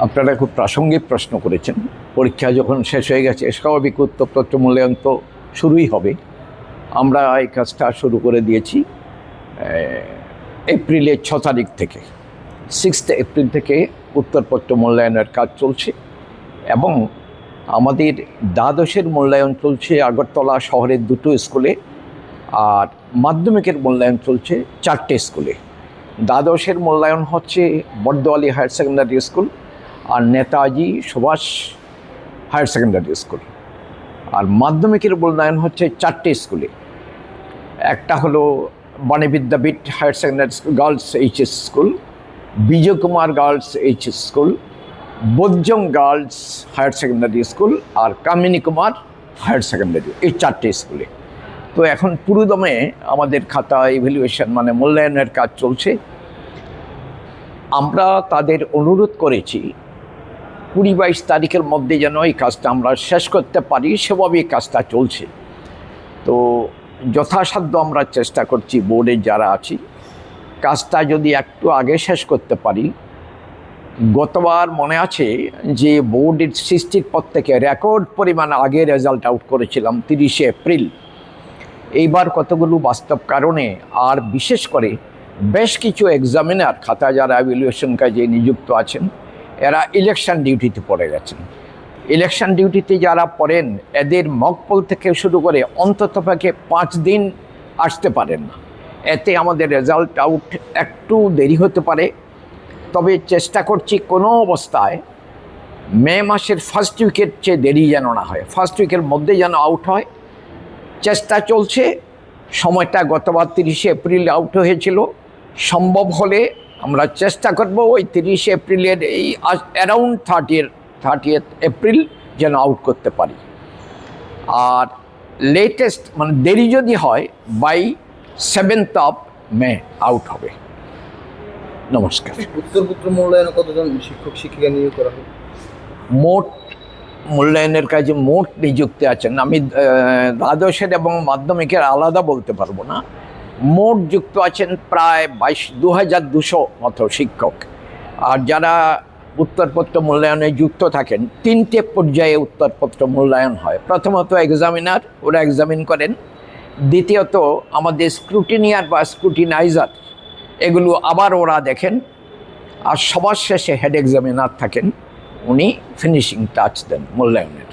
আপনারা খুব প্রাসঙ্গিক প্রশ্ন করেছেন। পরীক্ষা যখন শেষ হয়ে গেছে, স্বাভাবিক উত্তরপত্র মূল্যায়ন তো শুরুই হবে। আমরা এই কাজটা শুরু করে দিয়েছি এপ্রিলের 6 তারিখ থেকে। 6 এপ্রিল থেকে উত্তরপত্র মূল্যায়নের কাজ চলছে এবং আমাদের দ্বাদশের মূল্যায়ন চলছে আগরতলা শহরের 2টো স্কুলে, আর মাধ্যমিকের মূল্যায়ন চলছে 4টে স্কুলে। দ্বাদশের মূল্যায়ন হচ্ছে বর্দোয়ালি হায়ার সেকেন্ডারি স্কুল আর Netaji Subhash higher secondary school, আর মাধ্যমিকের মূল্যায়ন হচ্ছে 4টে স্কুলে। একটা হলো Bani Vidyapith higher secondary school girls HS school, Bijoy Kumar girls HS school, বজ্জং গার্লস হায়ার সেকেন্ডারি স্কুল আর কামিনী কুমার হায়ার সেকেন্ডারি, এই 4টে স্কুলে। তো এখন পুরোদমে আমাদের খাতা ইভ্যালুয়েশন মানে মূল্যায়নের কাজ চলছে। আমরা তাদের অনুরোধ করেছি 20-22 তারিখের মধ্যে যেন এই কাজটা আমরা শেষ করতে পারি, সেভাবেই কাজটা চলছে। তো যথাসাধ্য আমরা চেষ্টা করছি বোর্ডের যারা আছি কাজটা যদি একটু আগে শেষ করতে পারি। গতবার মনে আছে যে বোর্ডের সৃষ্টির পর থেকে রেকর্ড পরিমাণ আগে রেজাল্ট আউট করেছিলাম 30 এপ্রিল। এইবার কতগুলো বাস্তব কারণে আর বিশেষ করে বেশ কিছু এক্সামিনার খাতা যারা ইভ্যালুয়েশন কাজে নিযুক্ত আছেন এরা ইলেকশন ডিউটিতে পড়ে গেছেন। ইলেকশন ডিউটিতে যারা পড়েন এদের মকপল থেকে শুরু করে অন্ততপক্ষে 5 দিন আসতে পারেন না। এতে আমাদের রেজাল্ট আউট একটু দেরি হতে পারে। তবে চেষ্টা করছি কোনো অবস্থায় মে মাসের ফার্স্ট উইকের চেয়ে দেরি যেন না হয়, ফার্স্ট উইকের মধ্যে যেন আউট হয়। চেষ্টা চলছে। সময়টা গতবার 30 এপ্রিল আউট হয়েছিল। সম্ভব হলে আমরা চেষ্টা করব ওই 30 এপ্রিলের এই অ্যারাউন্ড 30th এপ্রিল যেন আউট করতে পারি। আর লেটেস্ট মানে দেরি যদি হয় বাই 7th মে আউট হবে। নমস্কার। উত্তরপত্র মূল্যায়নে কতজন শিক্ষক শিক্ষিকা নিয়োগ করা হবে? মোট মূল্যায়নের কাজে মোট নিযুক্তি আছেন, আমি দ্বাদশের এবং মাধ্যমিকের আলাদা বলতে পারবো না, মোট যুক্ত আছেন প্রায় 2200 মতো শিক্ষক। আর যারা উত্তরপত্র মূল্যায়নে যুক্ত থাকেন 3টে পর্যায়ে উত্তরপত্র মূল্যায়ন হয়। প্রথমত এক্সামিনার, ওরা এক্সামিন করেন। দ্বিতীয়ত আমাদের স্ক্রুটিনিয়ার বা স্ক্রুটিনাইজার, এগুলো আবার ওরা দেখেন। আর সবার শেষে হেড এক্সামিনার থাকেন, উনি ফিনিশিং টাচ দেন মূল্যায়নের।